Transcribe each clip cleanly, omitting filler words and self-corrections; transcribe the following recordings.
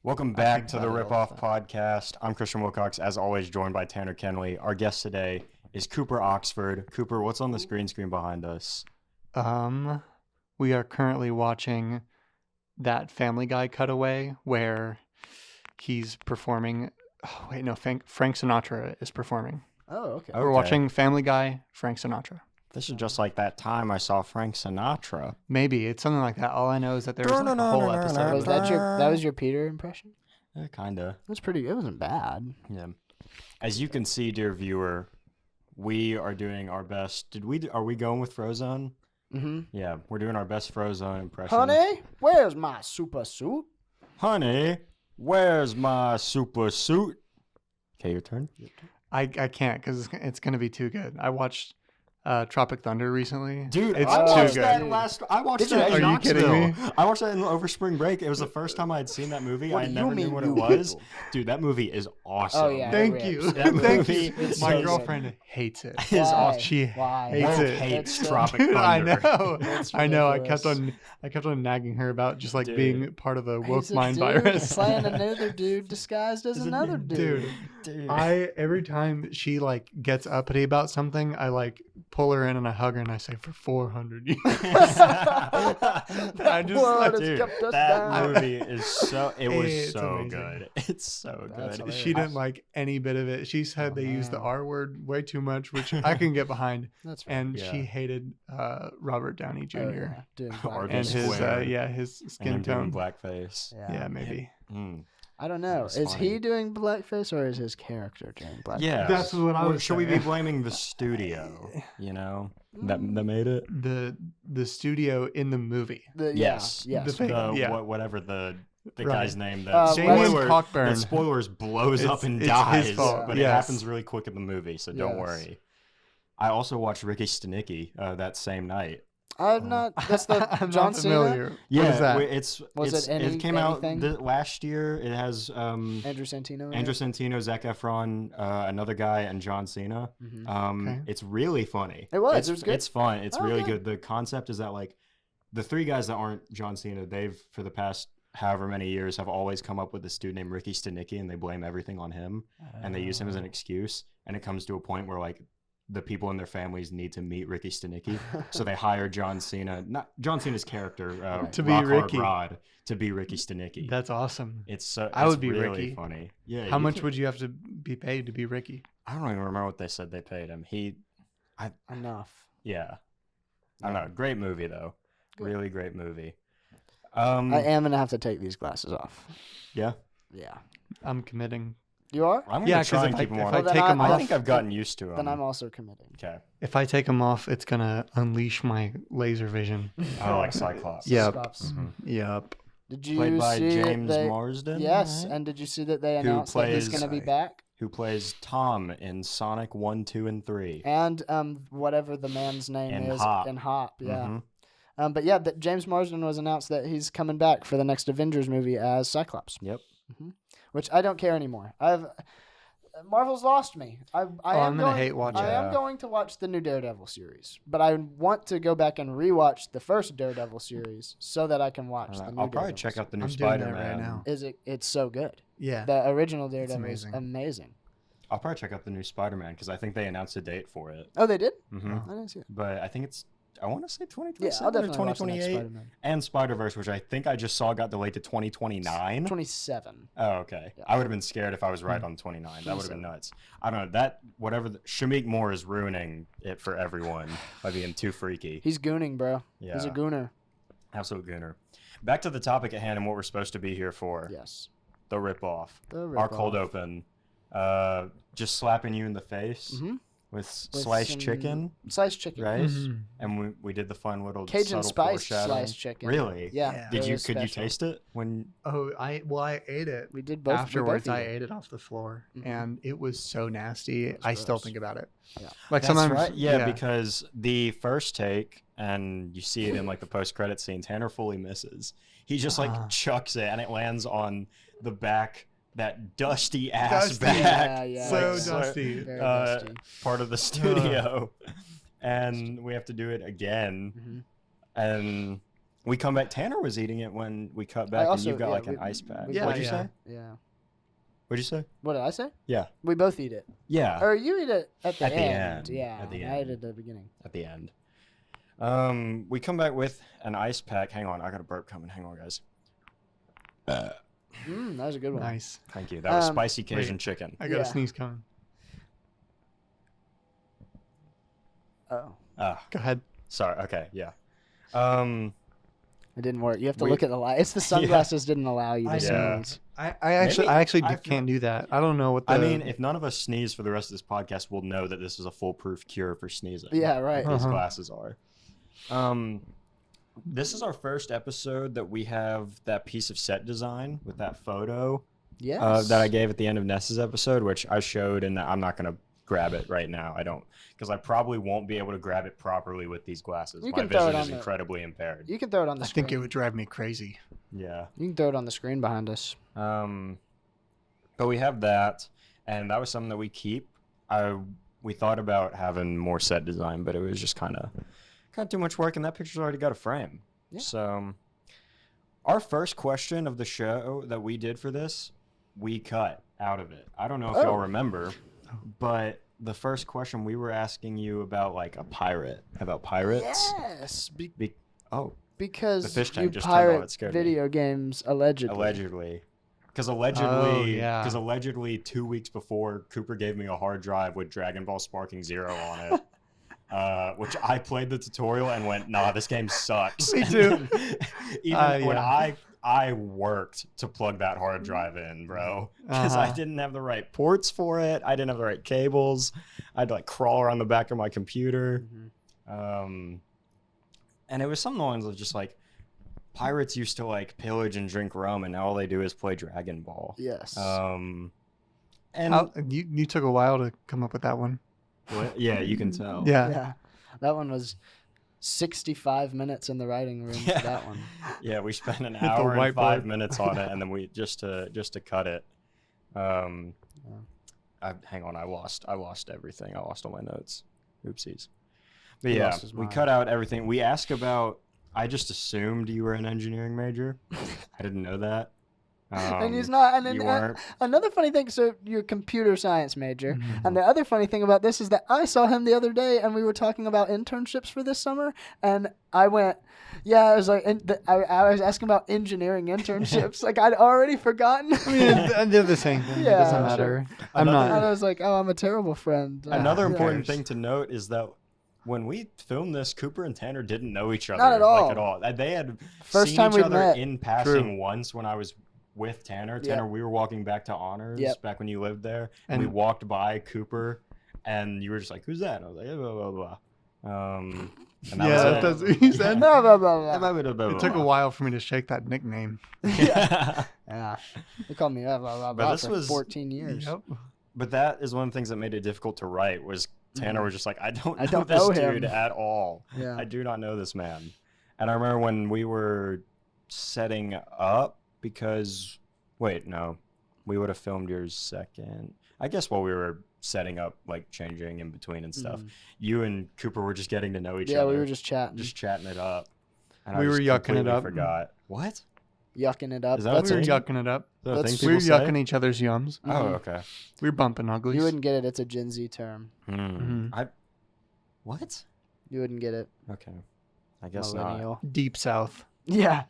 Welcome back to the Rip Off Podcast. I'm Christian Wilcox, as always, joined by Tanner Kenley. Our guest today is Cooper Oxford. Cooper, what's on the screen behind us? We are currently watching that Family Guy cutaway where he's performing. Oh, wait, no, Frank Sinatra is performing. Oh, okay. We're watching Family Guy, Frank Sinatra. This is just like that time I saw Frank Sinatra. Maybe it's something like that. All I know is that there was like a whole episode. Was that was your Peter impression? Kinda. It was pretty. It wasn't bad. Yeah. As you can see, dear viewer, we are doing our best. Are we going with Frozone? Mm-hmm. Yeah, we're doing our best Frozone impression. Honey, where's my super suit? Honey, where's my super suit? Okay, your turn. I can't because it's going to be too good. I watched Tropic Thunder recently. Dude, it's I watched too that good. I watched that in Are you kidding me? I watched that over spring break. It was the first time I had seen that movie. What I do you never knew mean, what you it was. people? Dude, that movie is awesome. Oh, yeah. Thank you. That Thank movie you. is My so girlfriend hates it. is awesome. She Why? hates Wolf it. hates It's Tropic Dude, Thunder. I know. It's I know. ridiculous. I kept on nagging her about just like Dude. being part of a woke He's a mind dude virus. playing another dude disguised as another dude. Dude. Every time she like gets uppity about something, I like pull her in and I hug her and I say for 400 years. I just What like, has Dude, kept us that down? movie is so. It was It's so amazing. good. It's so That's good. hilarious. she didn't like any bit of it. She said they used the man. R word way too much, which I can get behind. That's right. And Yeah. she hated Robert Downey Jr. Oh, yeah. Doing Or blackface. and his Square. his And skin him doing tone. blackface. Yeah, maybe. Mm. I don't know. That's Is funny. he doing blackface or is his character doing blackface? Yeah, That's what I Or was should we be saying. blaming the studio? You know that made it. The studio in the movie. Yes. Yes. The thing- The whatever the Right. guy's name that James spoiler Cockburn. that spoilers blows It's- up and it's dies, his fault, but yes. it happens really quick in the movie, so don't Yes. worry. I also watched Ricky Stenicki that same night. I've not. That's the I'm John not familiar. Cena. What is that? it it came out anything? last year. It has Andrew Santino. in Andrew it? Santino, Zac Efron, another guy, and John Cena. Mhm. Okay. It's really funny. It was. It's, It was good? It's fun. It's Oh, really good. good. The concept is that like the three guys that aren't John Cena, they've for the past however many years have always come up with this dude named Ricky Stenicki, and they blame everything on him, and they use him as an excuse. And it comes to a point where like the people in their families need to meet Ricky Stenicki, so they hire John Cena, not John Cena's character, To be Rock Hard Ricky. Rod, to be Ricky Stenicki. That's awesome. It's so. I it's would be really Ricky. funny. Yeah. How much would you have to be paid to be Ricky? I don't even remember what they said they paid him. Enough. Yeah. I don't know. Great movie though. Good. Really great movie. I am gonna have to take these glasses off. Yeah. Yeah. I'm committing. You are? I'm gonna Yeah, try 'cause and if keep them I on. Well, then take them I off, think I've gotten used to them. Then I'm also committing. Okay. if I take them off, it's gonna unleash my laser vision. Oh, like Cyclops. Yep. Cyclops. Mhm. Yep. Did you Played by see James they, Marsden. Yes, right? and did you see that they Who announced that he's plays- gonna be back? Who plays Tom in Sonic 1, 2, and 3. And whatever the man's name And is Hop. in Hop, yeah. Mhm. But yeah, that James Marsden was announced that he's coming back for the next Avengers movie as Cyclops. Yep. Which I don't care anymore. Marvel's lost me. I'm gonna hate watching I it. am going to watch the new Daredevil series, but I want to go back and rewatch the first Daredevil series so that I can watch the new I'll probably Daredevil check out the new I'm doing that Spider-Man. right now. It's so good. Yeah. The original Daredevil is amazing. amazing. I'll probably check out the new Spider-Man because I think they announced a date for it. Oh, they did? hmm I didn't see it. But I think it's. I want to say Yeah, 2027 I'll or definitely watch the next 2028. Spider-Man. And Spider-Verse, which I think I just saw got delayed to 2029. 27. Oh, okay. Yeah. I would have been scared if I was right on 29. That would have been nuts. I don't know. That, whatever, Shamik Moore is ruining it for everyone by being too freaky. He's gooning, bro. Yeah. He's a gooner. Absolute gooner. Back to the topic at hand and what we're supposed to be here for. Yes. The rip-off. The Our rip-off. cold open. Just slapping you in the face Mhm. with With sliced some chicken, Sliced chicken. right? Mhm. And we did the fun little Cajun subtle spice foreshadowing. sliced chicken. Really? Yeah. Yeah. Did it you was could you special. taste it when Oh, I ate it. We did both. Afterwards, we both I ate it. ate it off the floor, Mhm. and it was so nasty. was I still gross. think about it. Yeah. Like That's sometimes, right. Yeah, because the first take, and you see it in like the post-credit scene, Tanner fully misses. He just like chucks it, and it lands on the back, that dusty ass Dusty. back. Yeah, so yeah. dusty. Very uh, dusty. part of the studio, and we have to do it again. Mhm. And we come back. Tanner was eating it when we cut back, and also- you've got yeah, like an we- ice pack. we Yeah, What'd you yeah. say? Yeah. What'd you say? What did I say? Yeah. We both eat it. Yeah. Or you eat it at the At the end. end. Yeah. At the and I ate end. it at the beginning. At the end. We come back with an ice pack. Hang on, I got a burp coming. Hang on, guys. That was a good one. Nice. Thank you. That was Um, spicy Cajun wait. chicken. I got Yeah. a sneeze coming. Oh, Go ahead. Sorry. Okay. Yeah. it didn't work. You have to We- look at the light. It's the sunglasses didn't allow you to Yeah. sneeze. I actually I feel- can't do that. I don't know what the. I mean, if none of us sneeze for the rest of this podcast, we'll know that this is a foolproof cure for sneezing. Yeah, right. These Uh-huh. glasses are. This is our first episode that we have that piece of set design with that photo Yes. that I gave at the end of Ness's episode, which I showed, and I'm not going to grab it right now. I don't, because I probably won't be able to grab it properly with these glasses. You My can throw it vision on is the- incredibly impaired. You can throw it on the I screen. think it would drive me crazy. Yeah. You can throw it on the screen behind us. But we have that, and that was something that we keep. We thought about having more set design, but it was just kind of too much work, and that picture's already got a frame. Yeah. So our first question of the show that we did for this, we cut out of it. I don't know if y'all remember, but the first question we were asking you about about pirates. Yes. Oh, Because The fish tank you just turned on, pirate it scared me. video games allegedly. allegedly. Because Oh, yeah. allegedly 2 weeks before, Cooper gave me a hard drive with Dragon Ball Sparking Zero on it, which I played the tutorial and went, nah, this game sucks. Me too. Even when yeah. I worked to plug that hard drive in, bro, because I Uh-huh. didn't have the right ports for it. I didn't have the right cables. I had to crawl around the back of my computer. Mhm. And it was something along those just pirates used to pillage and drink rum, and now all they do is play Dragon Ball. Yes. And You took a while to come up with that one. yeah, you can tell. Yeah. Yeah. That one was 65 minutes in the writing room for that one. Yeah, we spent an Hit the hour and 5 whiteboard. minutes on it, and then we just to cut it. Hang on, I lost everything. I lost all my notes. Oopsies. But He yeah, lost his we mind. cut out everything. We asked about. I just assumed you were an engineering major. I didn't know that. And he's not. And then, You weren't. another funny thing, so you're a computer science major. Mhm. And the other funny thing about this is that I saw him the other day and we were talking about internships for this summer. And I went, yeah, I was like, I was asking about engineering internships. I'd already forgotten. I mean, they're the same thing. Yeah, it doesn't sure. matter. I'm and not. I was like, oh, I'm a terrible friend. Another Yeah. important cares? thing to note is that when we filmed this, Cooper and Tanner didn't know each other. Not at all. At all. They had First seen time each we'd other met. in passing once when I was with Tanner. Yep. Tanner, we were walking back to honors Yep. back when you lived there. And we And- walked by Cooper, and you were just like, "Who's that?" And I was like, "Blah blah blah." And that Yeah, was that's it. what he said. Blah, blah, blah, blah. It took a while for me to shake that nickname. Yeah. They called me blah, blah, But blah this for was- 14 years. Yep. But that is one of the things that made it difficult to write. Was Tanner was just like, I don't know don't this know dude him." at all. Yeah. I do not know this man. And I remember when we were setting up, because wait, no, we would have filmed yours second. I guess while we were setting up, changing in between and stuff, you and Cooper were just getting to know each Yeah, other. we were just chatting. just chatting it up. And We I were just yucking it completely up. Forgot what? yucking it up. Is that That's what We it were is? yucking it up. Is that a That's- thing We were people say? yucking each other's yums. Oh, okay. We were bumping uglies. You wouldn't get it. It's a Gen Z term. Mhm. What? You wouldn't get it. Okay. I guess not. Millennial. Deep South. Yeah.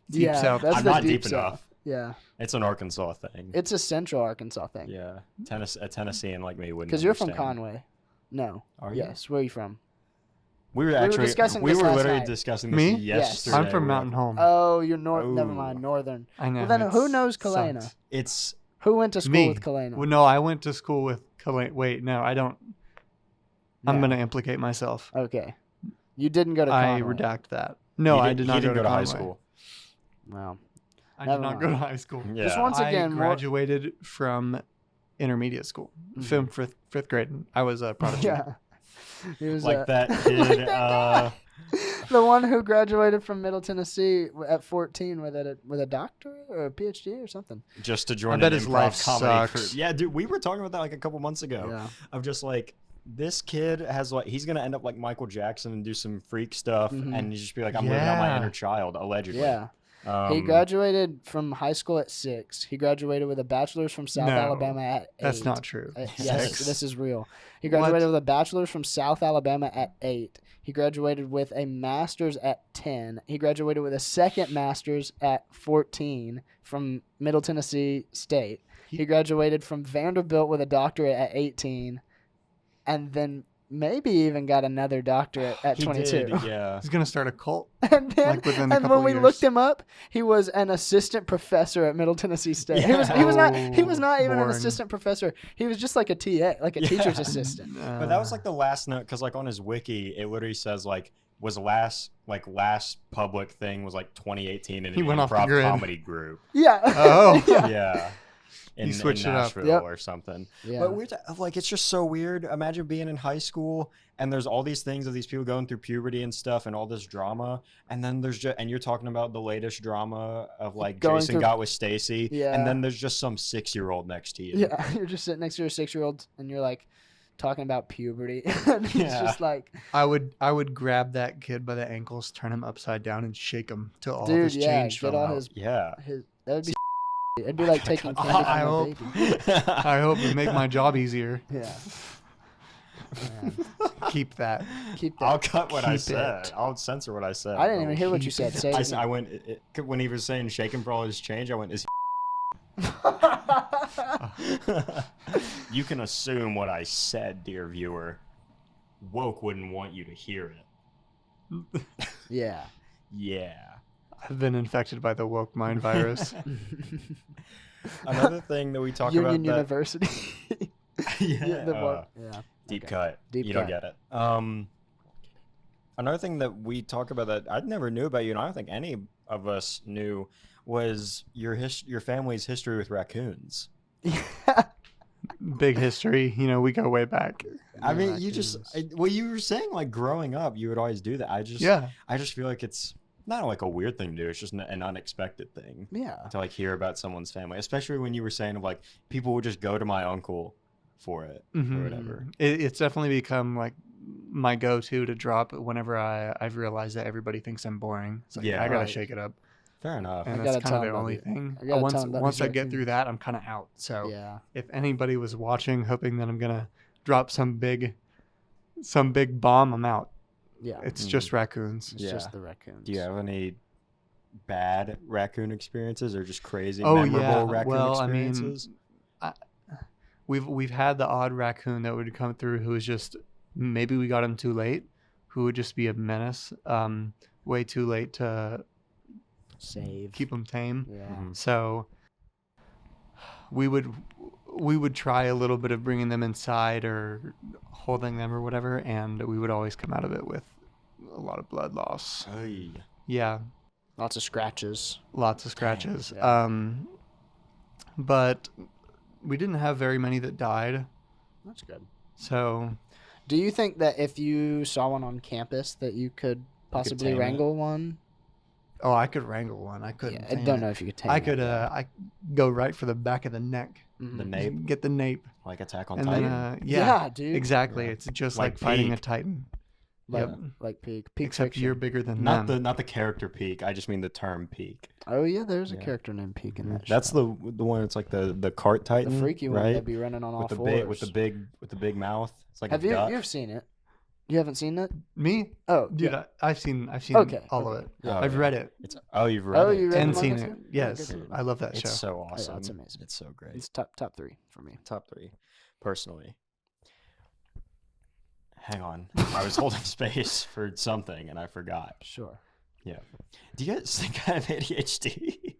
Deep yeah, South. That's I'm the not deep deep South. enough. Yeah. It's an Arkansas thing. It's a Central Arkansas thing. Yeah, a Tennessean like me wouldn't. Because you're from understand. Conway. No. Are you? Yes. Where are you from? We were discussing we this were last literally night. discussing this Me? Yes. yesterday. I'm from We were Mountain like, Home. Oh, you're north. Never Oh. mind. Northern. I know. Well, then who knows sucks. Kalena? It's Who went to school Me. with Kalena? Well, no, I went to school with Kalena. Wait, no, I don't. I'm No. going to implicate myself. Okay. You didn't go to I Conway. redact that. No, I did not He didn't go to high Conway. school. Wow. I Never did not mind. go to high school. Yeah. Just once again, I more- graduated from intermediate school, film fifth grade. I was a prodigy. Yeah. He was like that kid. the one who graduated from Middle Tennessee at 14 with a doctorate or a PhD or something. Just to join bet an his improv life comedy sucks. crew. Yeah, dude, we were talking about that a couple months ago. Yeah. Of just this kid has like he's gonna end up like Michael Jackson and do some freak stuff, Mhm. and you just be like, I'm living out my Yeah. inner child, allegedly. Yeah. He graduated from high school at 6. He graduated with a bachelor's from South No, Alabama at 8. That's not true. Yes, 6. this is real. He graduated What? with a bachelor's from South Alabama at 8. He graduated with a master's at 10. He graduated with a second master's at 14 from Middle Tennessee State. He graduated from Vanderbilt with a doctorate at 18, and then maybe even got another doctorate at He 22. did, yeah. He's gonna start a cult. And then, Like within a and couple when we years. looked him up, he was an assistant professor at Middle Tennessee State. He was not even an Boring. assistant professor. He was just like a TA, like a teacher's Yeah. assistant. But that was like the last note, because like on his wiki, it literally says like last public thing was like 2018 in He an went off the improv grid. comedy group. Yeah. Oh. yeah. Yeah. In switched it up. Nashville Yep. or something. Yeah. But weird, like it's just so weird. Imagine being in high school and there's all these things of these people going through puberty and stuff and all this drama, and then there's just and you're talking about the latest drama of like Going Jason through- got with Stacy, Yeah. and then there's just some 6-year-old next to you. Yeah. You're just sitting next to your 6-year-old and you're like talking about puberty. And he's Yeah. just like, I would grab that kid by the ankles, turn him upside down, and shake him till all dude, his yeah, change get fell all out. his Yeah. that would be it'd be like taking I candy I from a hope. baby. I hope it make my job easier. Yeah. Man, Keep that. keep that. I'll cut what I Keep said. it. I'll censor what I said. I didn't even bro. hear what you said. Say it I went when he was saying shaking for all his change. I went, is again. you can assume what I said, dear viewer. Woke wouldn't want you to hear it. Yeah. Yeah. I've been infected by the woke mind virus. Another thing that we talk Union about that, University. yeah, Yeah. deep Okay. cut. Deep you cut. don't get it. Another thing that we talk about that I never knew about you, and I don't think any of us knew, was your family's history with raccoons. Big history. You know, we go way back. I mean, Raccoons. you just well, you were saying like growing up, you would always do that. I just feel like it's not like a weird thing to do. It's just an unexpected thing Yeah. to like hear about someone's family, especially when you were saying of like people would just go to my uncle for it Mhm. or whatever. It's definitely become like my go-to to drop whenever I've realized that everybody thinks I'm boring. It's like, Yeah. I gotta Right. shake it up. Fair enough. And I that's gotta kind tell of the him only about thing. I gotta Once tell him about once his I get raccoon. through that, I'm kind of out. So Yeah. if anybody was watching, hoping that I'm gonna drop some big bomb, I'm out. Yeah. It's just raccoons. It's Yeah. just the raccoons. Do you have any bad raccoon experiences or just crazy Oh, memorable yeah. raccoon Well, I mean, experiences? We've had the odd raccoon that would come through who was just maybe we got him too late, who would just be a menace. Way too late to Save. keep him tame. Yeah. Mhm. So we would try a little bit of bringing them inside or holding them or whatever, and we would always come out of it with a lot of blood loss. Oy. Yeah, Lots of scratches. lots of scratches. Yeah. But we didn't have very many that died. That's good. So Do you think that if you saw one on campus that you could possibly tame it? wrangle one? I could wrangle one. I couldn't. Yeah, I tame don't it. know if you could tame I it. could. I go right for the back of the neck. Mhm. The nape, Get the nape. like Attack on And Titan. then, Yeah, dude. exactly. Yeah. It's just Like like fighting a Peak. Titan. Like, Yep. like peak Except fiction. you're bigger than not them. the character Peak. I just mean the term Peak. Oh yeah, there's a Yeah. character named Peak in that. That's show. the one. It's like the cart Titan, the freaky one right? that'd be running on all with the fours. big with the big mouth. It's like Have a you duck. you've seen it? You haven't seen it? Me, Oh, dude. yeah. I've seen Okay, all okay. of it. Yeah. I've Oh, read yeah. it It's you've read Oh, it. you read and the seen manga it. too? Yes, good. I love that It's show. so yeah, awesome. it's amazing. It's so great. It's top 3 for me. Top 3, personally. Hang on, I was holding space for something and I forgot. Sure. Yeah. Do you guys think I have ADHD?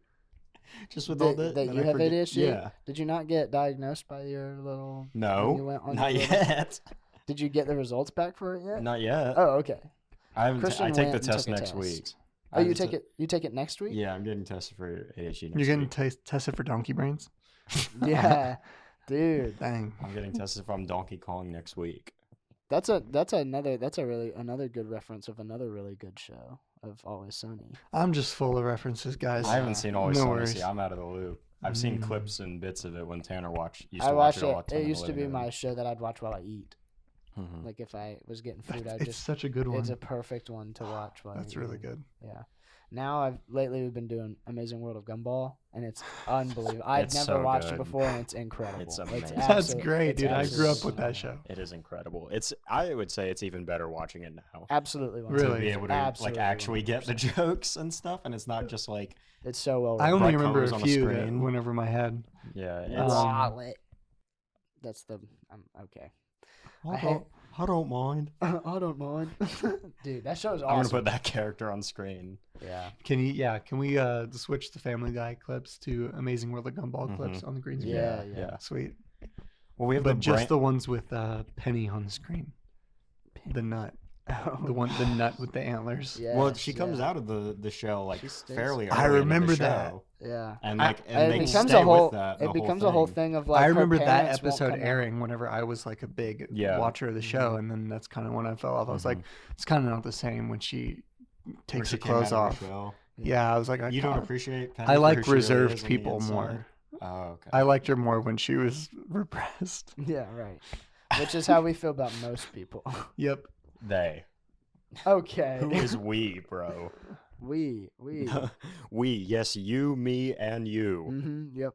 Just with all That that you I have forget- ADHD? Yeah. Did you not get diagnosed by your little? when you No, went on not your little- yet. Did you get the results back for it yet? Not yet. Oh, okay. I haven't. Christian I take the went and test took a next test. week. Oh, you take it. You take it next week. Yeah, I'm getting tested for ADHD next You're getting week. tested for donkey brains. Yeah, dude. Dang. I'm getting tested from Donkey Kong next week. That's another good reference of another really good show of Always Sunny. I'm just full of references, guys. I haven't seen Always No Sunny. worries. See, I'm out of the loop. I've seen clips and bits of it when Tanner used I to watch watched it all the it. time. It in the used to be living room. my show that I'd watch while I eat. Mhm. Like if I was getting food, I'd It's just. such a good one. It's a perfect one to watch. While That's you're really eating. good. Yeah. Now lately we've been doing Amazing World of Gumball, and it's unbelievable. I'd It's never so watched it good. before, and it's incredible. It's amazing. That's great, dude. I grew up with absolutely that phenomenal. show. It is incredible. I would say it's even better watching it now. Absolutely, Really? To be able to Absolutely like actually get the 100%. jokes and stuff, and it's not just like It's so well. I written. only bright remember colors a on the few that screen. went over my head. yeah. It's, Wallet. That's the. Okay. I hate. I don't mind. I don't mind, dude. That show's awesome. I'm gonna put that character on screen. Yeah. Can we switch the Family Guy clips to Amazing World of Gumball clips on the green screen? Yeah. Sweet. Well, we have But just brain- the ones with Penny on the screen. The nut. The nut with the antlers. Yeah. Well, she comes out of the shell like She stinks. fairly. I early into the remember that. show. Yeah. And I- like And and it they becomes stay a whole. with that. It becomes a whole thing of like. I her remember that parents won't episode come out. airing whenever I was like a big Yeah. watcher of the show, and then that's kind of when I fell off. I was like, it's kind of not the same when she Where takes she her came clothes out of off. the shell. Yeah, I was like, You don't can't- appreciate. Penny I for like who she really reserved is on the people inside? more. Oh, okay. I liked her more when she was repressed. Yeah. Right. Which is how we feel about most people. Yep. They. Okay. Who is we, bro? we. We. Yes, you, me, and you. Mm-hmm. Yep.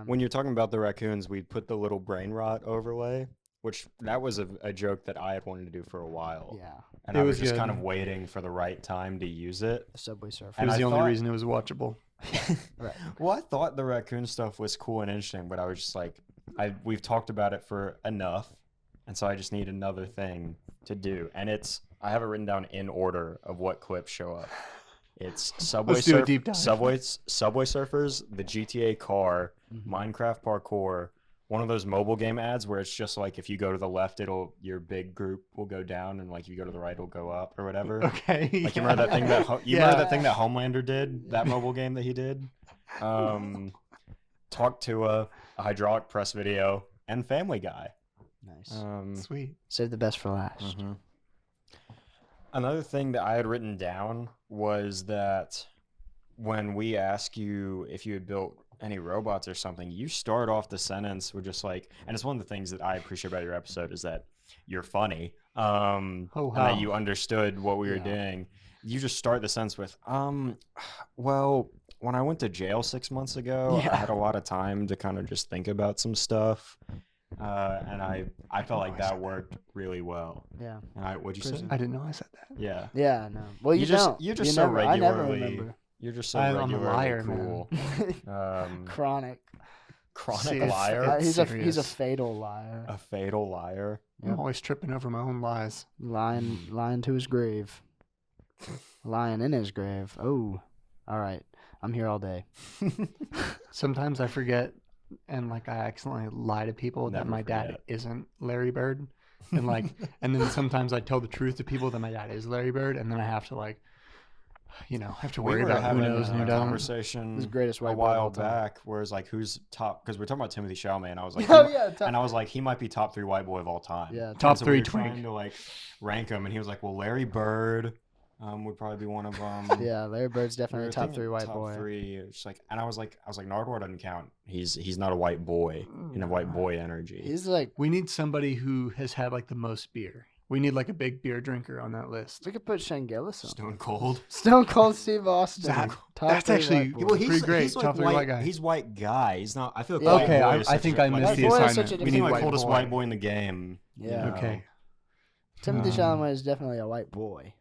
When you're talking about the raccoons, we put the little brain rot overlay, which that was a joke that I had wanted to do for a while. Yeah. And It I was was just good. kind of waiting for the right time to use it. The Subway Surfer. It And was I the only thought- reason it was watchable. Right. Well, I thought the raccoon stuff was cool and interesting, but I was just like, we've talked about it for enough, and so I just need another thing to do. And I have it written down in order of what clips show up. It's Let's do a deep dive. Subway Surfers, the GTA car, Minecraft parkour, one of those mobile game ads where it's just like if you go to the left, your big group will go down, and like if you go to the right, it'll go up or whatever. Okay. Like you remember that thing Yeah. remember that thing that Homelander did, that mobile game that he did? Talk to a hydraulic press video and Family Guy. Nice. Sweet. Save the best for last. Mhm. Another thing that I had written down was that when we ask you if you had built any robots or something, you start off the sentence with just like, and it's one of the things that I appreciate about your episode is that you're funny, and wow. that you understood what we were Yeah. doing. You just start the sentence with, well, when I went to jail 6 months ago, Yeah. I had a lot of time to kind of just think about some stuff. And I felt like that worked really well. Yeah. And what'd you say? I didn't know I said that. Yeah. Yeah. No. Well, you just don't. you're just You so never, I never regularly remember. you're just so I'm a regularly liar, cool. Chronic. Chronic See, it's- liar. it's- He's a serious. fatal liar. A fatal liar. I'm always tripping over my own lies. Lying to his grave. Lying in his grave. Oh. All right. I'm here all day. Sometimes I forget and like I accidentally lie to people that Never my dad forget. isn't Larry Bird. And like and then sometimes I tell the truth to people that my dad is Larry Bird, and then I have to like have to worry we were about who having knows and who a doesn't. conversation He's the greatest white a boy of all while time. back where it's like who's top, because we're talking about Timothy Chalamet, and I was like Oh yeah. and I was like he might be top 3 white boy of all time. Yeah, And top so 3 we were twink. trying to like rank him, and he was like, well, Larry Bird would probably be one of them. Yeah. Larry Bird's We definitely were a top thinking 3 white top boy. 3. It's like, and I was like Nardwar doesn't count. He's not a white boy in a white boy energy. He's like. We need somebody who has had like the most beer. We need like a big beer drinker on that list. We could put Shane Gillis on. Stone Cold. Stone Cold Steve Austin. That- Top that's 3 actually- white boy. well, pretty great. like Top 3 white guy. He's white guy. He's not. I feel like Yeah. white Okay, boy I is such think a- I like, missed the White boy is assignment. such a We He's need like white coldest boy. white boy in the game. Yeah. Okay. Timothy Um, Chalamet is definitely a white boy.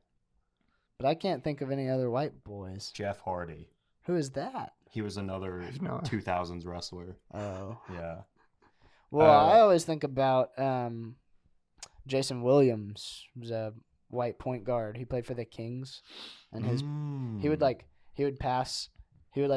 But I can't think of any other white boys. Jeff Hardy. Who is that? He was another No. 2000s wrestler. Oh. Yeah. Well, I always think about Jason Williams, who's a white point guard. He played for the Kings, and he would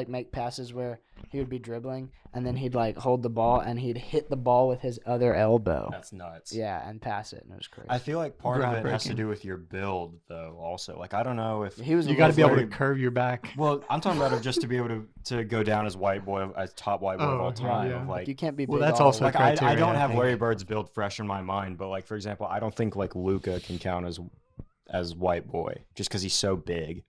make passes where he would be dribbling, and then he'd like hold the ball and he'd hit the ball with his other elbow. That's nuts. Yeah, and pass it, and it was crazy. I feel like part of it has to Groundbreaking. do with your build, though. Also, like I don't know if He was. You got to be able to very- curve your back. Well, I'm talking about it just to be able to go down as white boy, as top white boy of Oh, all time. yeah. Of Like, like, you can't be. Well, big that's all also the way. like I criteria, don't I have think. Larry Bird's build fresh in my mind, but like for example, I don't think like Luca can count as white boy just because he's so big.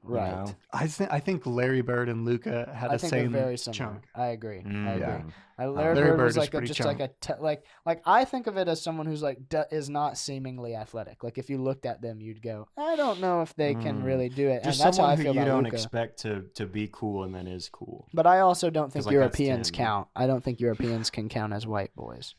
Right. know? I think Larry Bird and Luca had I the think they're same very similar. chunk. I agree. I agree. Yeah. Larry Larry Bird was Bird is like pretty just like like I think of it as someone who's like is not seemingly athletic. Like if you looked at them, you'd go, I don't know if they can really do it. Just and that's how I someone feel who you about don't Luka. expect to be cool and then is cool. But I also don't think 'Cause, like, that's Europeans Tim. count. I don't think Europeans can count as white boys.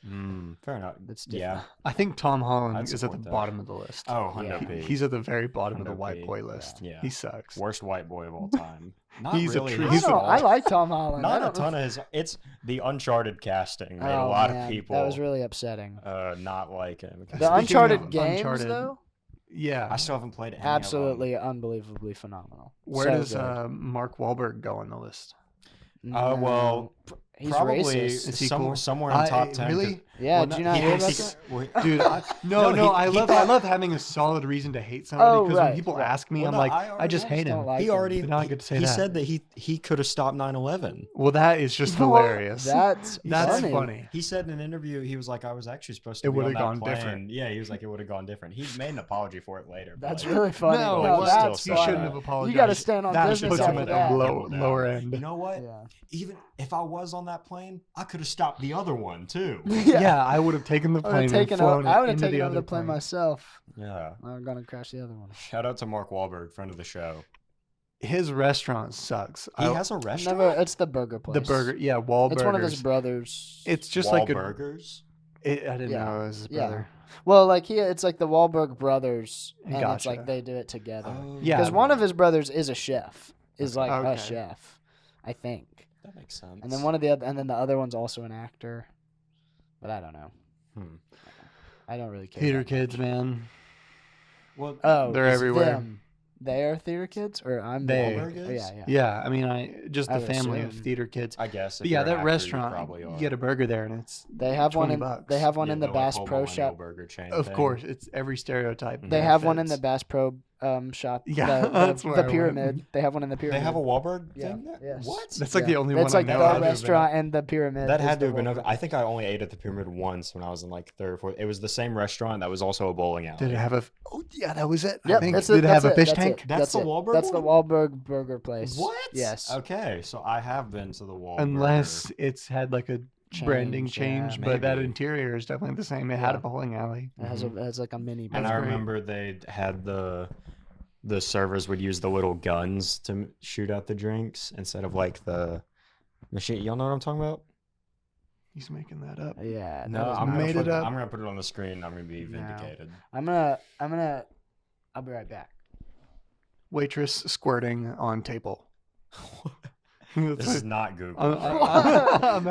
Fair enough. That's different. Yeah. I think Tom Holland I'd is at the support that. bottom of the list. Oh, Yeah. Hundo P. He's at the very bottom of the Hundo white P. boy list. Yeah. He sucks. Worst white boy of all time. Not He's a really. tree- I, his he's a- don't know. fault. I like Tom Holland. I Not a don't ton of his. It's the Uncharted casting made a Oh, lot man, of people. That was really upsetting. not like him. The Speaking Uncharted of games, Uncharted, though, Yeah. I still haven't played any absolutely, unbelievably phenomenal. Where So does good. Mark Wahlberg go on the list? Well, he's probably racist. Is he cool? somewhere in the top 10. Really? Yeah, Well, did you no, not he hear about thinks that? he- Dude, I he love having a solid reason to hate somebody Oh, because right, when people right. ask me, Well, I'm no, like, I I just already hate don't him. like He him. already. But now I get to say he that. said that he could have stopped 9/11. Well, that is just Well, hilarious. That's funny. He said in an interview, he was like, I was actually supposed to It be would on have that gone plane. different. Yeah, he was like, it would have gone different. He made an apology for it later. but, That's like, really funny. No, No, he that's still he funny. shouldn't have apologized. You got to stand on That business puts him after at that. a People down. lower end. You know what? Yeah. Even if I was on that plane, I could have stopped the other one too. Yeah, I would have taken the I would plane have taken and flown I would it have into taken the over other the plane myself. Yeah. I'm gonna crash the other one. Shout out to Mark Wahlberg, friend of the show. His restaurant sucks. He has a restaurant. Never. It's the burger place. the burger. Yeah, Wahlburgers. It's one of his brothers. It's just like a. Wahlburgers. I didn't Yeah. know it was his Yeah. brother. Well, like it's like the Wahlberg brothers, and it's Gotcha. like they do it together. Yeah. Because one of his brothers is a chef. Is like a Okay. chef, I think. That makes sense. And then one of the other, and then the other one's also an actor. But I don't know. I don't really care. Theater that kids, much. man. Well, Oh, They're it's everywhere. them. They are theater kids, or I'm They. Wahlberg? Wahlberg Oh, is? yeah, yeah. Yeah, I mean, just I the would family of assume. theater kids. I guess. But if yeah, you're an that actor, you restaurant, probably you are. get a burger there, and it's They have one in. $20. They have one in the like Bass whole Pro millennial shop. burger chain of thing. course, it's every stereotype. They that have one in fits. the Bass Pro shop. Yeah, the, that's where I the went. pyramid. They have one in the They pyramid. have a Wahlberg Yeah, thing there? yes. What? That's like Yeah. the only It's one like I know. the That had to have restaurant and the pyramid. That is had to the have been. Wahlberg. I think I only ate at the Pyramid once when I was in like third or fourth. It was the same restaurant that was also a bowling alley. Did it have a? Oh yeah, that was it. I Yep, think. that's Did it have a that's fish that's tank? it, That's the it. Wahlberg That's the one? Wahlberg burger place. What? Yes. Okay, so I have been to the Wahlberg. Unless it's had like a branding Change, change, yeah, but that maybe. interior is definitely the same. It had Yeah. a bowling alley. It has it has like a mini. And That's I great. remember they had the servers would use the little guns to shoot out the drinks instead of like the machine. Y'all know what I'm talking about? He's making that up. Yeah. that No, is I'm not- made gonna it put, up. I'm gonna put it on the screen. I'm gonna be No. vindicated. I'll be right back. Waitress squirting on table. This is not Google. I'm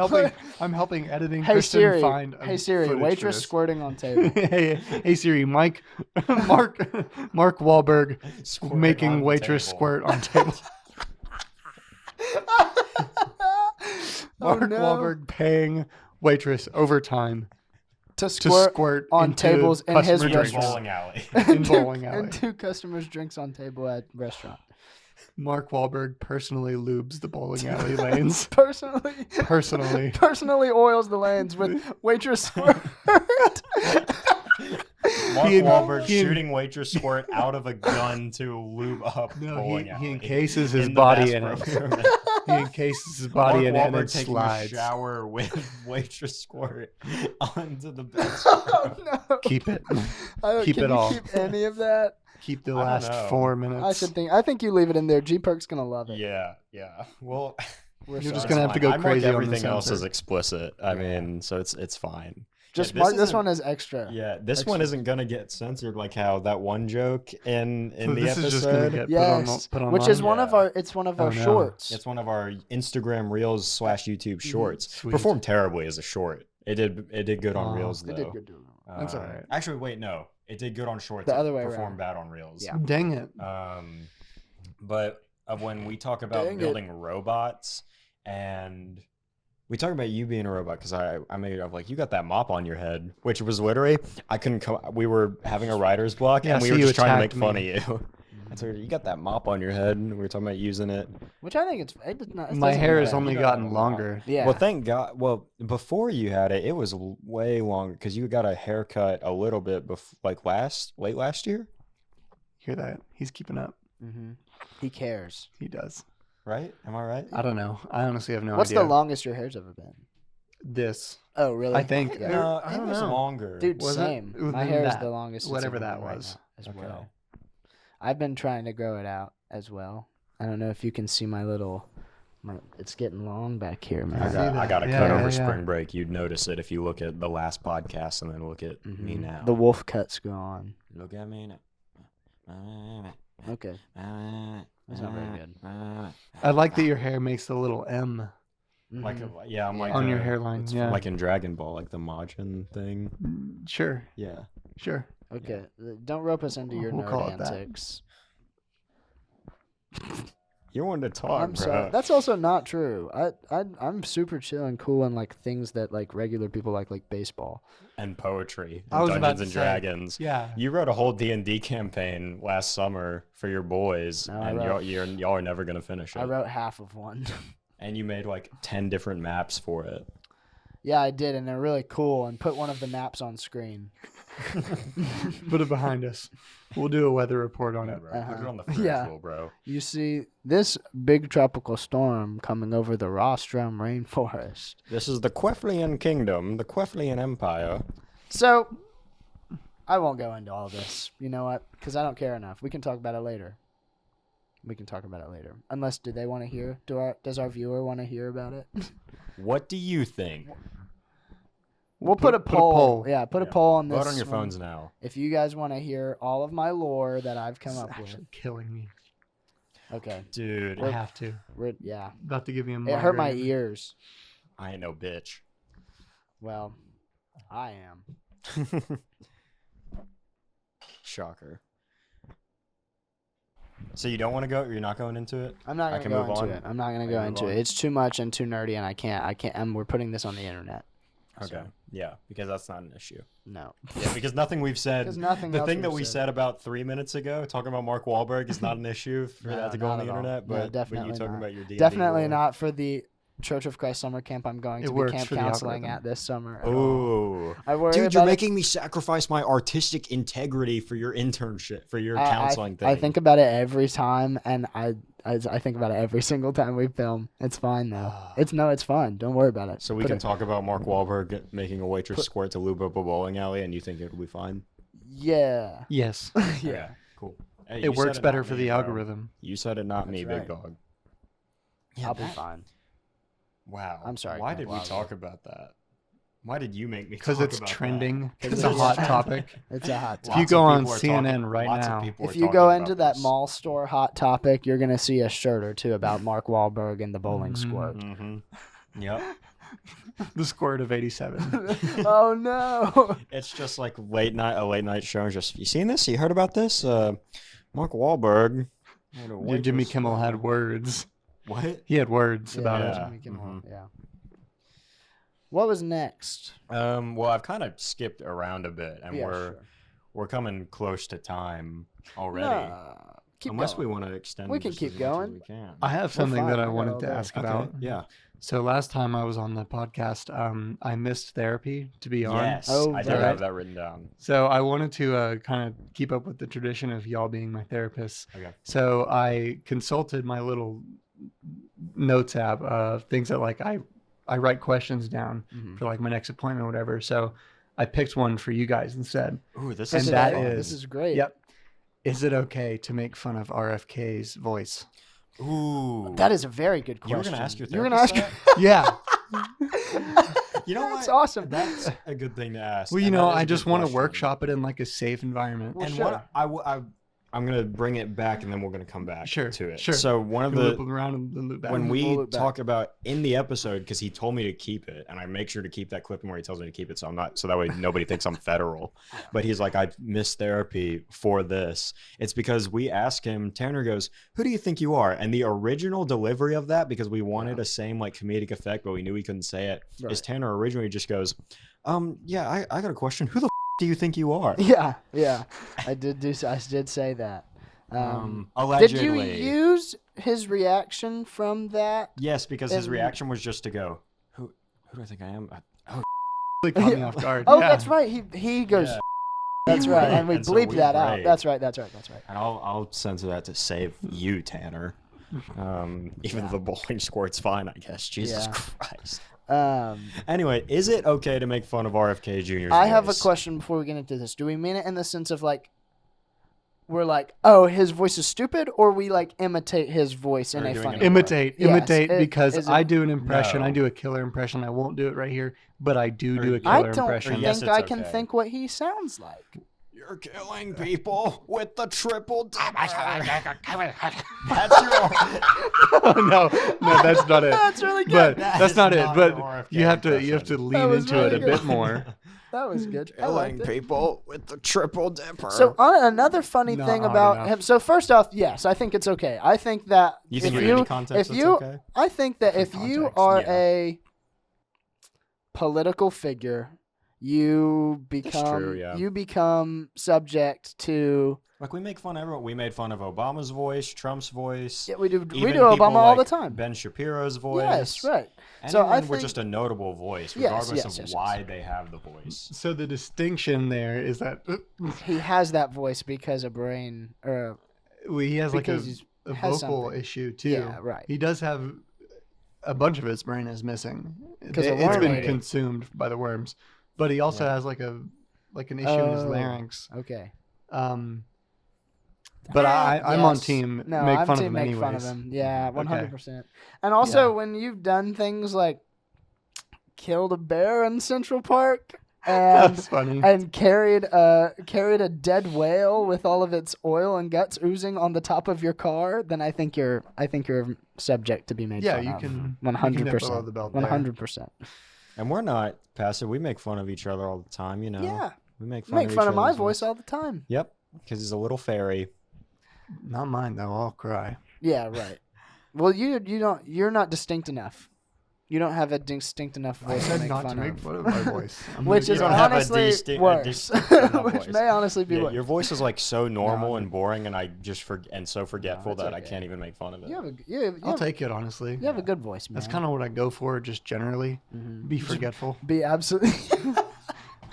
helping editing. Hey Kristen Siri. find Hey Siri. footage for Waitress this. squirting on table. hey Siri, Mark Wahlberg Squirting making on waitress table. squirt on table. Mark Wahlberg paying waitress overtime to to squirt squirt on into tables in his customer drinks. restaurant. Bowling alley. In bowling alley. And two customers' drinks on table at restaurant. Mark Wahlberg personally lubes the bowling alley lanes. Personally oils the lanes with waitress squirt. Mark He- Wahlberg he- shooting waitress squirt out of a gun to lube up No, bowling he alley. encases his In the body Bass in Pro it. Pyramid. He encases his body in it Mark and Wahlberg it taking slides. a shower with waitress squirt onto the bed. Oh no! Keep it. Keep it you all. Keep any of that? Keep the I don't last know. 4 minutes. I think you leave it in there. G Perk's gonna love it. Yeah. Well, We're You're just sorry. gonna have to go I mark crazy on the everything else censor. as explicit. I mean, so it's fine. Just Yeah, mark this isn't- one as extra. Yeah, this one isn't gonna get censored like how that one joke in So the this episode. is just gonna get Yes, put on which is one Yeah. of our. It's one of Oh, our no. shorts. It's one of our Instagram Reels / YouTube shorts. Sweet. Performed terribly as a short. It did good on Oh. Reels They though. did good. That's all right. Actually, wait, no, it did good on shorts. The It other way performed around. bad on Reels. Yeah. Dang it. But when we talk about Dang it. building robots, and we talk about you being a robot, because I made it up like you got that mop on your head, which was literally I couldn't come. We were having a writer's block, Yeah, and we so were you just trying to make attacked fun of me. you. And so you got that mop on your head, and we were talking about using it. Which I think it's. It not, it My doesn't hair look has bad. only You don't have gotten a lot. longer. Yeah. Well, thank God. Well, before you had it, it was way longer because you got a haircut a little bit like late last year, Hear that? He's keeping up. Mm-hmm. He cares. He does. right? Am I right? I don't know. I honestly have no What's idea. the longest your hair's ever been? this. Oh, really? I think. Yeah. No, I it don't was know. longer. Dude, Was it? same. My Within hair is that, the longest. it's whatever ever that been right was. now as Okay. well. I've been trying to grow it out as well. I don't know if you can see my little. It's getting long back here, man. I got a Yeah, cut yeah, over yeah. spring break. You'd notice it if you look at the last podcast and then look at me now. The wolf cut's gone. Look at me now. Okay. That's not very good. I like that your hair makes the little M Like, Mhm. yeah, I'm like on your the- hairline. it's Yeah. like in Dragon Ball, like the Majin thing. Sure. Yeah. Sure. Okay. Don't rope us into your We'll nerd call it that. antics. You wanted to talk, I'm bro. sorry. That's also not true. I'm super chill and cool and like things that like regular people like baseball. And poetry. I And was about Dungeons to and say, Dragons. Yeah. You wrote a whole D&D campaign last summer for your boys, No, I and wrote- y'all are never gonna finish it. I wrote half of one. And you made like 10 different maps for it. Yeah, I did, and they're really cool. And put one of the maps on screen. Put it behind us. We'll do a weather report on it. Put it on the Yeah. virtual, bro. You see this big tropical storm coming over the Rostrum rainforest. This is the Queflian Kingdom, the Queflian Empire. So, I won't go into all this. You know what? Because I don't care enough. We can talk about it later. Unless, do they want to hear? Does our viewer want to hear about it? What do you think? We'll put a poll. Yeah, put a Yeah. poll on this. Vote on your one. phones now. If you guys want to hear all of my lore that I've come It's up with. actually killing me. Okay. Dude, I have to. Yeah. About to give you a It hurt my migraine. ears. I ain't no bitch. Well, I am. Shocker. So you don't want to go? You're not going into it? I'm not I gonna can go move into on? it. I'm not gonna I go can move into on? it. It's too much and too nerdy, and I can't. And we're putting this on the internet. Okay. So, Yeah, because that's not an issue. no. Yeah, because nothing we've said. 'Cause nothing The else thing that we've we said about 3 minutes ago, talking about Mark Wahlberg, is not an issue for No, that to go on not the at all. internet. No, But definitely you talking not. about your D&D Definitely lore. not for the Church of Christ summer camp I'm going It to be works camp for the counseling algorithm. at this summer. at all. Oh, I worry dude, you're about it. making me sacrifice my artistic integrity for your internship, for your counseling thing. I think about it every time, and I think about it every single time we film. It's fine though. It's fun. Don't worry about it. So we Put can it- talk about Mark Wahlberg making a waitress squirt to lube up a bowling alley, and you think it'll be fine? Yeah. Yes. Yeah. Okay, cool. Hey, you It works said better not for me, the bro. algorithm. You said it, not me, That's big right. dog. I'll be fine. Wow. I'm sorry, Why Kent did we Wilder. talk about that? Why did you make me? Because talk it's about trending. Because It's a it's hot trending. topic. It's a hot If topic. you Lots go of on people are CNN talking- right lots of now, people are If you talking go about into that this. mall store hot topic, you're gonna see a shirt or two about Mark Wahlberg and the bowling Mhm. squirt. Mm-hmm. Yep. the squirt of 87. Oh no! It's just like a late night show. And just, you seen this? You heard about this? Mark Wahlberg. had a Jimmy waitress Kimmel squirt. had words. What? He had words about Yeah. it. Jimmy Kimmel, Mhm. yeah. What was next? Well, I've kind of skipped around a bit, and Yeah, we're sure. we're coming close to time already. Nah, keep Unless going. we want to extend. We can just keep as much as going. we can. I have something fine. that I I got wanted all to day. ask Okay, about. yeah. So last time I was on the podcast, I missed therapy to be on. Yes, Oh, I did right. have that written down. So I wanted to kind of keep up with the tradition of y'all being my therapists. Okay. So I consulted my little notes app of things that like I write questions down Mhm. for like my next appointment or whatever. So I picked one for you guys instead. Ooh, this And is that fun. is- This is great. Yep. Is it okay to make fun of RFK's voice? Ooh. That is a very good You question. were gonna ask your You were gonna ask. therapist Yeah. You know That's what? awesome. That's a good thing to ask. Well, you and know, that is I a just good want to question. workshop it in like a safe environment. Well, And sure. what I'm gonna bring it back, and then we're gonna come back Sure, to it. sure. So one of We'll the loop around and then loop back. when We'll we loop back. talk about in the episode, because he told me to keep it, and I make sure to keep that clip where he tells me to keep it, so I'm not, so that way nobody thinks I'm federal. But he's like, I missed therapy for this. It's because we asked him. Tanner goes, "Who do you think you are?" And the original delivery of that, because we wanted a same like comedic effect, but we knew he couldn't say it. Is Right. Tanner originally just goes, yeah, I got a question. Who the do you think you are? Yeah. I did say that. Did Allegedly. you use his reaction from that? Yes, because his And- reaction was just to go, who do I think I am? Oh, Really caught me off guard. Oh, Yeah. that's right. He goes. Yeah. That's right, and we And so bleeped we that out. break. That's right. and I'll censor that to save you, Tanner. Even though the bowling squirt's fine, I guess. Jesus Yeah. Christ. Um, Anyway, is it okay to make fun of RFK Jr.'s I have a voice? question before we get into this. Do we mean it in the sense of like, we're like, oh, his voice is stupid, or we like imitate his voice in Or a doing funny it way? Imitate, Yes, imitate, is because it- I do an impression. No. I do a killer impression. I won't do it right here, but I do Or a yeah. I killer don't impression. yes, think it's I can okay. think what he sounds like. You're killing people with the triple dipper. That's no, that's not it. That's really good. But That that's is not it. not But an RFK you have to impression. lean was into it really a good. bit more. That was good. I liked it. people with the triple dipper. So another funny Not thing hard about enough. him. So first off, yes, I think it's okay. I think that you think if in you, any context if it's you, okay? I think that if Different you context, are yeah. a political figure, you true, become yeah. you become subject to. Like we make fun of everyone. We made fun of Obama's voice, Trump's voice. Yeah, we do even Obama people all the like time. Ben Shapiro's voice. Yes, right. Anyone So I with think- just a notable voice, Yes, regardless yes, of yes, why yes. they have the voice. So the distinction there is that He has that voice because a brain or he has like because a has vocal something. issue too. Yeah, right. He does have a bunch of his brain is missing. 'Cause of It's worm been eating. consumed by the worms, but he also Yeah. has like an issue in his Oh. larynx. okay. But I'm on Yes. team No, make I'm fun team of him make anyways. fun of him. Yeah, Okay. 100%. And also, Yeah. when you've done things like killed a bear in Central Park That's funny. and carried a dead whale with all of its oil and guts oozing on the top of your car, then I think you're subject to be made Yeah, fun you of. can 100%. below the belt there. 100%. And we're not passive. We make fun of each other all the time, you know. Yeah. We make fun Make of fun each of my other's voice all the time. Yep, because he's a little fairy. Not mine though. I'll cry. Yeah, right. Well, you're not distinct enough. You don't have a distinct enough I voice to said make not fun to make of. fun of my voice. Which You is don't have a honestly distinct- a worse. distinct enough Which voice. may honestly be Yeah, worse. your voice is like so normal No. and boring, and I just so forgetful it's that I okay. can't even make fun of it. I'll take it honestly. You have a good voice, man. That's kind of what I go for, just generally. Mhm. Be forgetful. Be absolutely.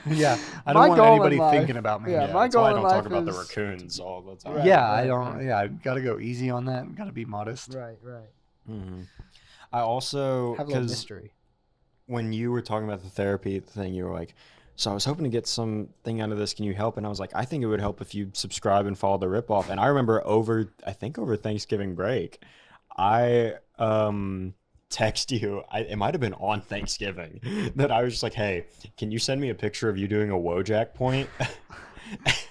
Yeah, I My don't want goal in anybody life- thinking about me. yeah, Yeah, my that's why I goal in don't talk life about the is- raccoons all the time. Right. Yeah, I don't. Yeah, I gotta go easy on that. Gotta be modest. right. Mhm. I also, Have a little because mystery. when you were talking about the therapy thing, you were like, so I was hoping to get something out of this. Can you help? And I was like, I think it would help if you subscribe and follow the ripoff. And I remember over Thanksgiving break, I text you. It might have been on Thanksgiving that I was just like, hey, can you send me a picture of you doing a Wojak point?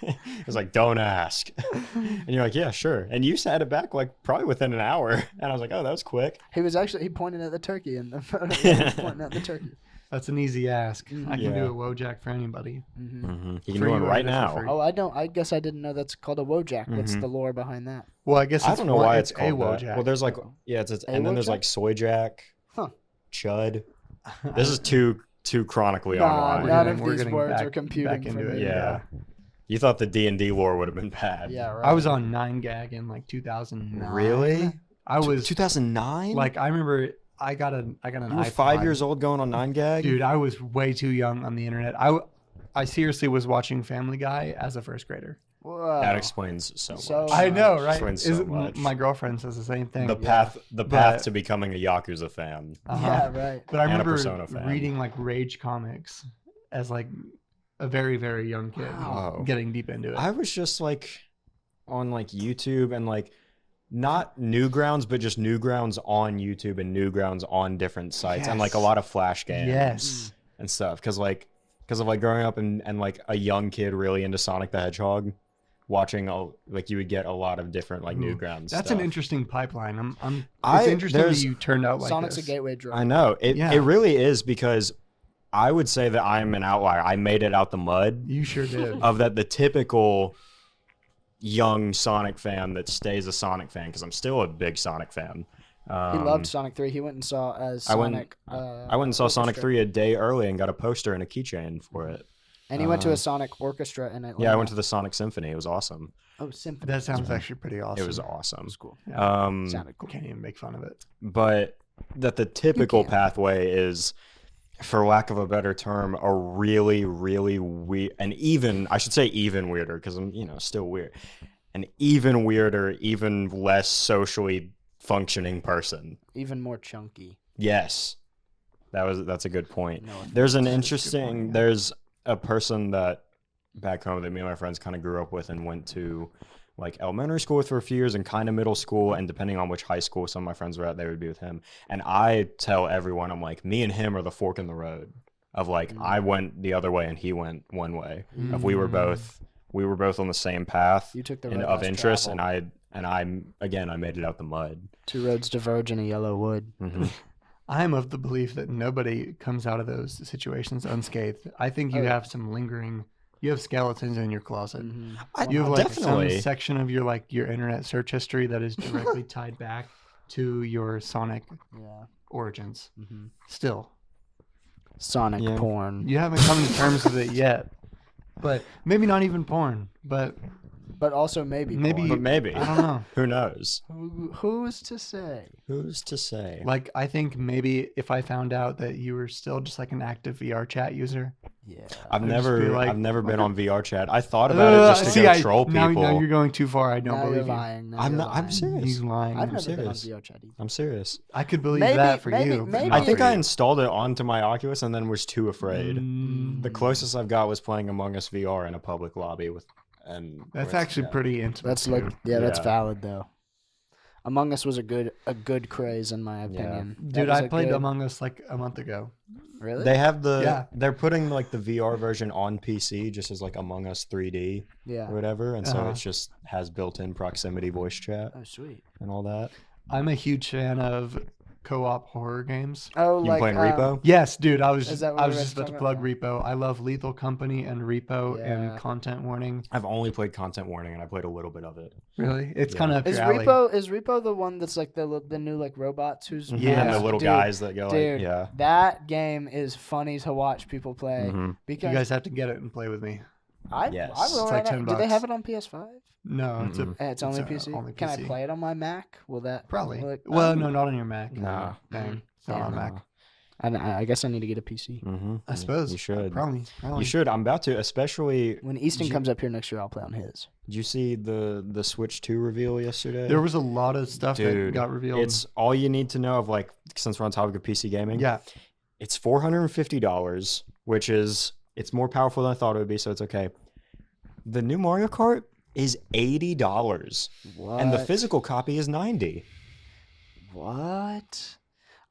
I was like, don't ask. And you're like, yeah, sure. And you sent it back like probably within an hour. And I was like, oh, that was quick. He pointed at the turkey in the photo. He was pointing at the turkey. That's an easy ask. I can Yeah. do a Wojak for anybody. Mm-hmm. You can For do it you, I right did it for now. free. Oh, I don't. I guess I didn't know that's called a Wojak. What's Mhm. the lore behind that? Well, I guess I it's don't know one- why it's a called that. Wojak. Well, there's like, Oh. yeah, A and then there's Wojak? like soy jack, Huh. chud. This is too chronically Nah, online. none getting- of we're these getting words back- are computing back for into me. it. Yeah. You thought the D&D lore would have been bad. Yeah, right. I was on 9gag in like 2009. Really? I was 2009? like, I remember I got an you were iPod. 5 years old going on 9gag? Dude, I was way too young on the internet. I seriously was watching Family Guy as a first grader. Whoa. That explains so So- much. I know, right? Explains so Is- much. My girlfriend says the same thing. The path But- to becoming a Yakuza fan. Uh-huh. Yeah, right. But I And a remember Persona fan. reading like Rage comics as like a very, very young kid, Wow. getting deep into it. I was just like on like YouTube and like not Newgrounds, but just Newgrounds on YouTube and Newgrounds on different sites and like a Yes. lot of Flash games Yes. and stuff. Because of like growing up and like a young kid really into Sonic the Hedgehog, watching like you would get a lot of different like Ooh, Newgrounds. That's stuff. an interesting pipeline. It's I- interesting that there's- you turned out like Sonic's this. a gateway drug. I know it. Yeah. It really is because I would say that I'm an outlier. I made it out the mud You sure did. of that the typical young Sonic fan that stays a Sonic fan because I'm still a big Sonic fan. He loved Sonic 3. He went and saw as I went- Sonic. I went and saw Sonic Orchestra. 3 a day early and got a poster and a keychain for it. And he went to a Sonic Orchestra in Atlanta. Yeah, I went to the Sonic Symphony. It was awesome. Oh, symphony. That sounds actually pretty awesome. It was awesome. cool. Um, Sounded cool. Can't even make fun of it. but that the typical can. pathway is, for lack of a better term, a really, really weird, and even, I should say even weirder, because I'm, still weird, an even weirder, even less socially functioning person. Even more chunky. Yes, that's a good point. No offense. There's an That is a good interesting. point, yeah. There's a person that back home that me and my friends kind of grew up with and went to like elementary school with for a few years and kind of middle school, and depending on which high school some of my friends were at, they would be with him. And I tell everyone, I'm like, me and him are the fork in the road of like I went the other way and he went one way. If we were both on the same path You took the and road of less interest, traveled. and I made it out the mud. 2 roads diverge in a yellow wood. Mhm. I'm of the belief that nobody comes out of those situations unscathed. I think you Oh, yeah. have some lingering. You have skeletons in your closet. I- You have like definitely. some section of your internet search history that is directly tied back to your Sonic Yeah. origins. Mm-hmm. Still, Sonic Yeah. porn. you haven't come to terms with it yet. But maybe not even porn. But But also maybe Maybe- porn. But maybe. I don't know. Who knows? Who's to say? Who's to say? Like, I think maybe if I found out that you were still just like an active VR chat user. Yeah. I've I'd just be like- I've never been on VR chat. I thought about it just to See, go troll people. Now you're going too far. I don't Now you're believe you. lying. Now I'm you're not. I'm lying. serious. He's lying. I've I'm never been on serious. VR chat either. I'm serious. I could believe Maybe- that for maybe- you. but maybe- not I think for I you. installed it onto my Oculus and then was too afraid. Mm, The closest I've got was playing Among Us VR in a public lobby with, and That's with- actually yeah. pretty intimate. That's like too. that's Yeah. valid though. Among Us was a good craze in my opinion. That Dude, was I a played good- Among Us like a month ago. Really? They have Yeah. they're putting like the VR version on PC just as like Among Us 3D yeah. or whatever, and so Uh-huh. it's just has built-in proximity voice chat Oh sweet. and all that. I'm a huge fan of co-op horror games. Oh, You like playing Repo? Yes, dude. I Is was that what I we was were just about to talking plug about? Repo. I love Lethal Company and Repo Yeah. and Content Warning. I've only played Content Warning and I played a little bit of it. Really, it's Yeah. kind of up Is your alley. Repo the one that's like the new like robots who's Yeah. and the little Dude, guys that go dude, like, yeah. that game is funny to watch people play Mhm. because You guys have to get it and play with me. I Yes. will It's right like now. $10 Do they have bucks. it on PS5? No, it's a Mm-mm. It's only It's, PC. only Can I PC. play it on my Mac? Will that probably. will it- Well, oh. no, not on your Mac. Nah. Dang. It's not on Yeah. Mac. I guess I need to get a PC. Mm-hmm. I suppose you should. Probably. You should. I'm about to. Especially, When Easton You- comes up here next year, I'll play on his. did you see the Switch 2 reveal yesterday? There was a lot of stuff that Dude, got revealed. It's all you need to know of like since we're on topic of PC gaming. yeah. It's $450, which is it's more powerful than I thought it would be, so it's okay. The new Mario Kart is $80, What? and the physical copy is $90. What?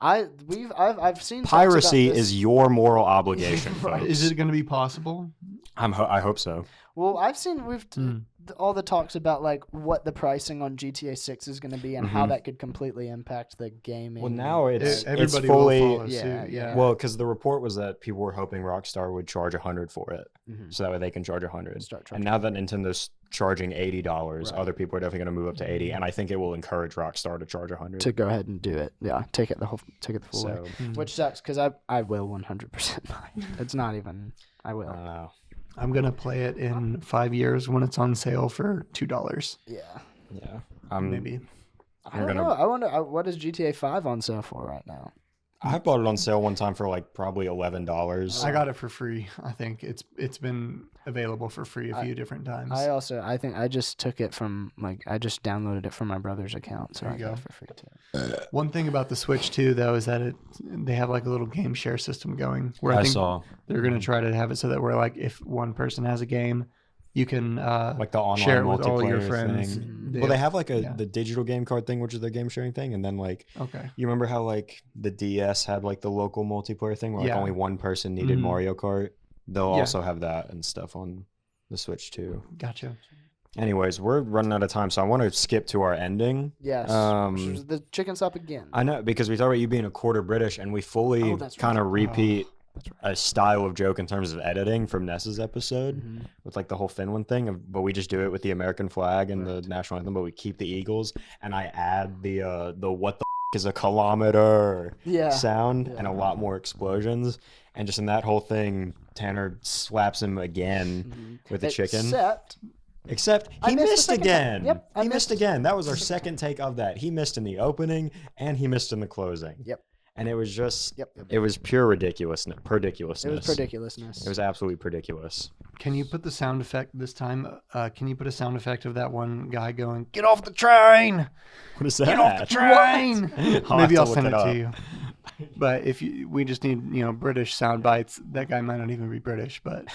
I've seen talks Piracy about this. is your moral obligation, folks. Is it going to be possible? I hope so. Well, I've seen Hmm. all the talks about like what the pricing on GTA 6 is going to be and how Mhm. that could completely impact the gaming. Well, now it's Everybody fully will follow yeah, suit. yeah. Yeah. well because the report was that people were hoping Rockstar would charge $100 for it, Mhm. so that way they can charge $100. Start And charging. now that Nintendo's charging $80, Right. other people are definitely going to move up to 80, and I think it will encourage Rockstar to charge 100. to go ahead and do it. Yeah, take it the full way. So Hmm. Which sucks because I will 100% buy it. It's not even. I I will. don't know. I'm going to play it in 5 years when it's on sale for $2. Yeah. Yeah, Maybe. I don't know. I wonder what is GTA 5 on sale for right now. I bought it on sale one time for like probably $11. I got it for free. I think it's been available for free a few different times. I think I just took it from I just downloaded it from my brother's account, so There I you got go. it for free too. One thing about the Switch too, though, is that they have like a little game share system going where I I think saw they're going to try to have it so that where like if one person has a game, you can like the online share it with multiplayer all your friends. thing. Mhm. Well, they have like yeah. the digital game card thing, which is their game sharing thing, and then like Okay. you remember how like the DS had like the local multiplayer thing where like Yeah. only one person needed Mhm. Mario Kart. They'll Yeah. also have that and stuff on the Switch too. Gotcha. Anyways, we're running out of time, so I want to skip to our ending. Yes. Um, which was the chicken stop again. I know because we talked about you being a quarter British, and we fully Oh, that's right. kind of repeat That's right. a style of joke in terms of editing from Ness's episode Mhm. with like the whole Finland thing, but we just do it with the American flag and the national anthem, but we keep the Eagles, and I add the what the is a kilometer Yeah. sound and a Yeah. lot more explosions, and just in that whole thing, Tanner slaps him again Mhm. with the chicken. Except Except I he missed the missed second again. time. Yep, I he missed missed. again. That was our second take of that. He missed in the opening and he missed in the closing. Yep. And it was just, Yep. it was pure ridiculousness. It was ridiculousness. It was absolutely ridiculous. Can you put the sound effect this time? Can you put a sound effect of that one guy going, "Get off the train! What is that? Get off the train!" Maybe I'll look send it it up. to you. But we just need, British sound bites. That guy might not even be British, but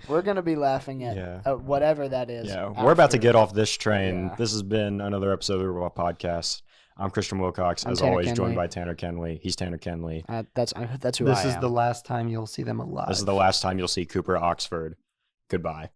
We're gonna be laughing at Yeah. whatever that is. Yeah, we're about to after. get off this train. Yeah. This has been another episode of our podcast. I'm Christian Wilcox, I'm as Tanner always, Kenley. joined by Tanner Kenley. He's Tanner Kenley. That's who this I is am. the last time you'll see them alive. This is the last time you'll see Cooper Oxford. Goodbye.